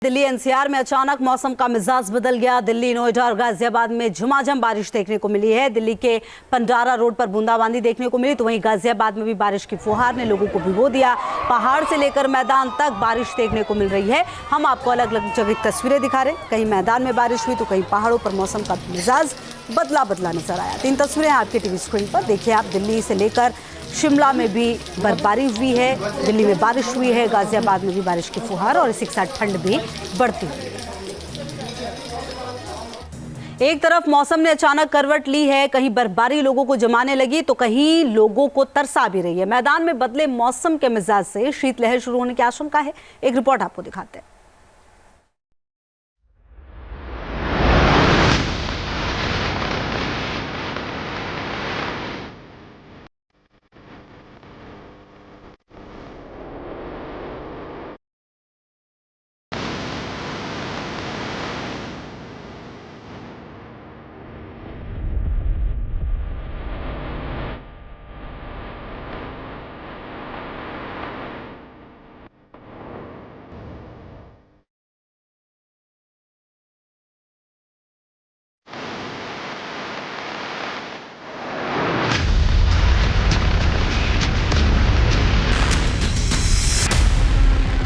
Delhi NCR में अचानक मौसम का मिजाज बदल गया। दिल्ली, नोएडा और गाजियाबाद में झमाझम बारिश देखने को मिली है। दिल्ली के पंडारा रोड पर बूंदाबांदी देखने को मिली, तो वहीं गाजियाबाद में भी बारिश की फुहार ने लोगों को भिगो दिया। पहाड़ से लेकर मैदान तक बारिश देखने को मिल रही है। हम आपको अलग अलग जगह की तस्वीरें दिखा रहे हैं। कहीं मैदान में बारिश हुई तो कहीं पहाड़ों पर मौसम का मिजाज बदला नजर आया। 3 तस्वीरें आपके टीवी स्क्रीन पर देखिए आप। दिल्ली से लेकर शिमला में भी बर्फबारी हुई है, दिल्ली में बारिश हुई है, गाजियाबाद में भी बारिश की फुहार और इसी के साथ ठंड भी बढ़ती है। एक तरफ मौसम ने अचानक करवट ली है, कहीं बर्फबारी लोगों को जमाने लगी तो कहीं लोगों को तरसा भी रही है। मैदान में बदले मौसम के मिजाज से शीतलहर शुरू होने की आशंका है। एक रिपोर्ट आपको दिखाते हैं।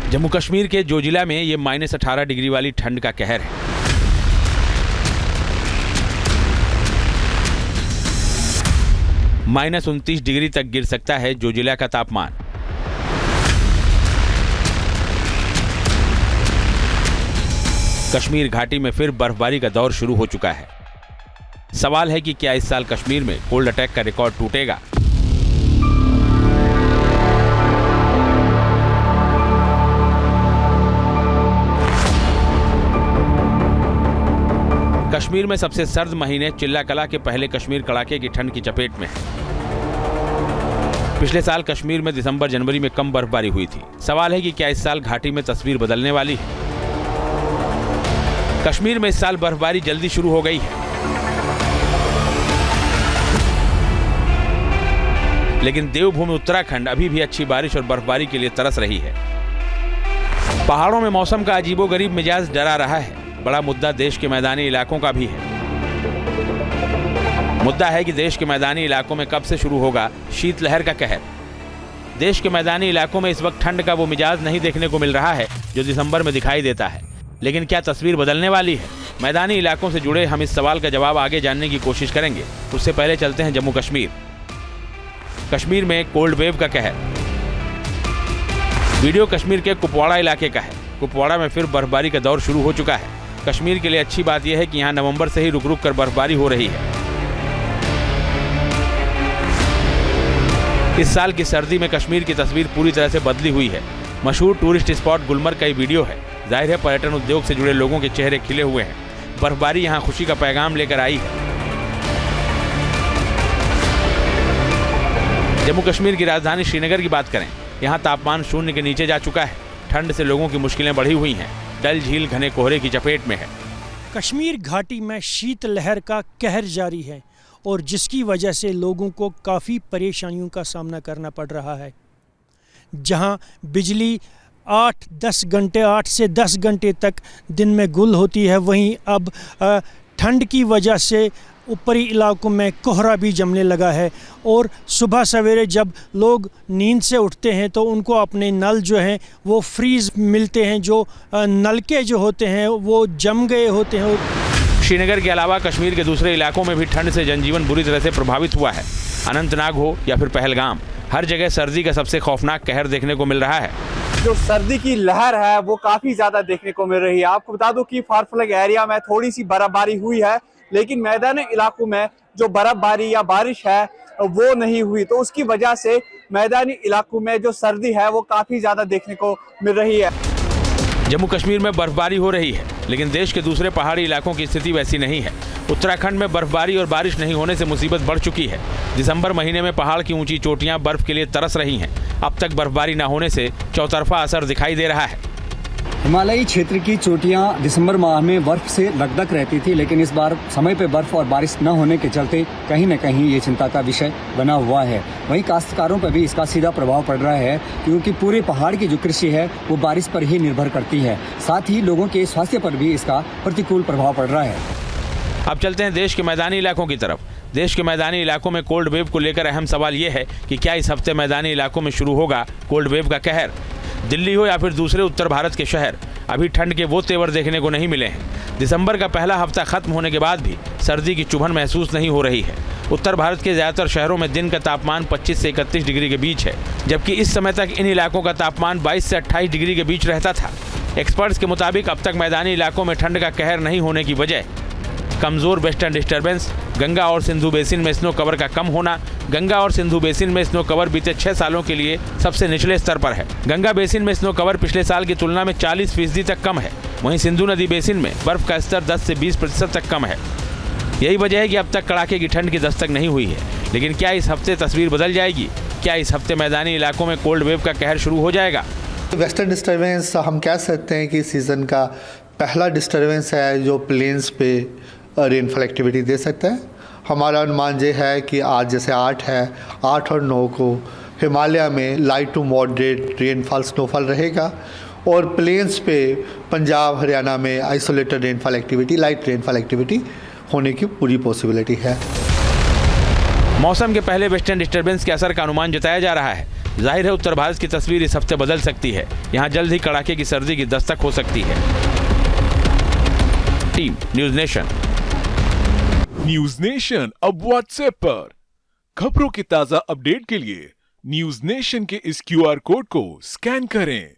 जम्मू कश्मीर के जोजिला में ये -18 डिग्री वाली ठंड का कहर है। -29 डिग्री तक गिर सकता है जोजिला का तापमान। कश्मीर घाटी में फिर बर्फबारी का दौर शुरू हो चुका है। सवाल है कि क्या इस साल कश्मीर में कोल्ड अटैक का रिकॉर्ड टूटेगा? कश्मीर में सबसे सर्द महीने चिल्ला कला के पहले कश्मीर कड़ाके की ठंड की चपेट में है। पिछले साल कश्मीर में दिसंबर जनवरी में कम बर्फबारी हुई थी। सवाल है कि क्या इस साल घाटी में तस्वीर बदलने वाली है? कश्मीर में इस साल बर्फबारी जल्दी शुरू हो गई है, लेकिन देवभूमि उत्तराखंड अभी भी अच्छी बारिश और बर्फबारी के लिए तरस रही है। पहाड़ों में मौसम का अजीबोगरीब मिजाज डरा रहा है। बड़ा मुद्दा देश के मैदानी इलाकों का भी है। मुद्दा है कि देश के मैदानी इलाकों में कब से शुरू होगा शीतलहर का कहर। देश के मैदानी इलाकों में इस वक्त ठंड का वो मिजाज नहीं देखने को मिल रहा है जो दिसंबर में दिखाई देता है। लेकिन क्या तस्वीर बदलने वाली है? मैदानी इलाकों से जुड़े हम इस सवाल का जवाब आगे जानने की कोशिश करेंगे। उससे पहले चलते हैं जम्मू कश्मीर। कश्मीर में कोल्ड वेव का कहर। वीडियो कश्मीर के कुपवाड़ा इलाके का है। कुपवाड़ा में फिर बर्फबारी का दौर शुरू हो चुका है। कश्मीर के लिए अच्छी बात यह है कि यहाँ नवंबर से ही रुक रुक कर बर्फबारी हो रही है। इस साल की सर्दी में कश्मीर की तस्वीर पूरी तरह से बदली हुई है। मशहूर टूरिस्ट स्पॉट गुलमर्ग का ये वीडियो है। जाहिर है पर्यटन उद्योग से जुड़े लोगों के चेहरे खिले हुए हैं। बर्फबारी यहाँ खुशी का पैगाम लेकर आई है। जम्मू कश्मीर की राजधानी श्रीनगर की बात करें, यहाँ तापमान 0 के नीचे जा चुका है। ठंड से लोगों की मुश्किलें बढ़ी हुई हैं। डल झील घने कोहरे की चपेट में है। कश्मीर घाटी में शीतलहर का कहर जारी है और जिसकी वजह से लोगों को काफ़ी परेशानियों का सामना करना पड़ रहा है। जहां बिजली 8 से 10 घंटे तक दिन में गुल होती है, वहीं अब ठंड की वजह से ऊपरी इलाकों में कोहरा भी जमने लगा है। और सुबह सवेरे जब लोग नींद से उठते हैं तो उनको अपने नल जो हैं वो फ्रीज मिलते हैं। जो नलके जो होते हैं वो जम गए होते हैं। श्रीनगर के अलावा कश्मीर के दूसरे इलाकों में भी ठंड से जनजीवन बुरी तरह से प्रभावित हुआ है। अनंतनाग हो या फिर पहलगाम, हर जगह सर्दी का सबसे खौफनाक कहर देखने को मिल रहा है। जो सर्दी की लहर है वो काफी ज्यादा देखने को मिल रही है। आपको बता दूं कि फारफलग एरिया में थोड़ी सी बर्फबारी हुई है, लेकिन मैदानी इलाकों में जो बर्फबारी या बारिश है वो नहीं हुई, तो उसकी वजह से मैदानी इलाकों में जो सर्दी है वो काफी ज्यादा देखने को मिल रही है। जम्मू कश्मीर में बर्फबारी हो रही है, लेकिन देश के दूसरे पहाड़ी इलाकों की स्थिति वैसी नहीं है। उत्तराखंड में बर्फबारी और बारिश नहीं होने से मुसीबत बढ़ चुकी है। दिसंबर महीने में पहाड़ की ऊंची चोटियां बर्फ के लिए तरस रही हैं। अब तक बर्फबारी न होने से चौतरफा असर दिखाई दे रहा है। हिमालयी क्षेत्र की चोटियां दिसंबर माह में बर्फ से लकदक रहती थी, लेकिन इस बार समय पे बर्फ और बारिश न होने के चलते कहीं न कहीं ये चिंता का विषय बना हुआ है। वहीं काश्तकारों पर भी इसका सीधा प्रभाव पड़ रहा है, क्योंकि पूरे पहाड़ की जो कृषि है वो बारिश पर ही निर्भर करती है। साथ ही लोगों के स्वास्थ्य पर भी इसका प्रतिकूल प्रभाव पड़ रहा है। अब चलते हैं देश के मैदानी इलाकों की तरफ। देश के मैदानी इलाकों में कोल्ड वेव को लेकर अहम सवाल ये है कि क्या इस हफ्ते मैदानी इलाकों में शुरू होगा कोल्ड वेव का कहर। दिल्ली हो या फिर दूसरे उत्तर भारत के शहर, अभी ठंड के वो तेवर देखने को नहीं मिले हैं। दिसंबर का पहला हफ्ता खत्म होने के बाद भी सर्दी की चुभन महसूस नहीं हो रही है। उत्तर भारत के ज़्यादातर शहरों में दिन का तापमान 25 से 31 डिग्री के बीच है, जबकि इस समय तक इन इलाकों का तापमान 22 से 28 डिग्री के बीच रहता था। एक्सपर्ट्स के मुताबिक अब तक मैदानी इलाकों में ठंड का कहर नहीं होने की वजह कमज़ोर वेस्टर्न डिस्टर्बेंस, गंगा और सिंधु बेसिन में स्नो कवर का कम होना। गंगा और सिंधु बेसिन में स्नो कवर बीते 6 सालों के लिए सबसे निचले स्तर पर है। गंगा बेसिन में स्नो कवर पिछले साल की तुलना में 40% तक कम है। वहीं सिंधु नदी बेसिन में बर्फ का स्तर 10 से 20% तक कम है। यही वजह है कि अब तक कड़ाके की ठंड की दस्तक नहीं हुई है। लेकिन क्या इस हफ्ते तस्वीर बदल जाएगी? क्या इस हफ्ते मैदानी इलाकों में कोल्ड वेव का कहर शुरू हो जाएगा? वेस्टर्न डिस्टर्बेंस हम कह सकते हैं कि सीज़न का पहला डिस्टर्बेंस है जो प्लेन्स पे रेनफॉल एक्टिविटी दे सकता है। हमारा अनुमान ये है कि आज जैसे 8 है, 8 और 9 को हिमालय में light to moderate rainfall snowfall रहेगा और प्लेन्स पे पंजाब हरियाणा में isolated rainfall activity, light rainfall activity होने की पूरी पॉसिबिलिटी है। मौसम के पहले वेस्टर्न डिस्टर्बेंस के असर का अनुमान जताया जा रहा है। जाहिर है उत्तर भारत की तस्वीर इस हफ्ते बदल सकती है। यहाँ जल्द ही कड़ाके की सर्दी की दस्तक हो सकती है। Team news nation. News nation अब व्हाट्सएप पर खबरों की ताज़ा अपडेट के लिए न्यूज़ नेशन के इस QR कोड को स्कैन करें।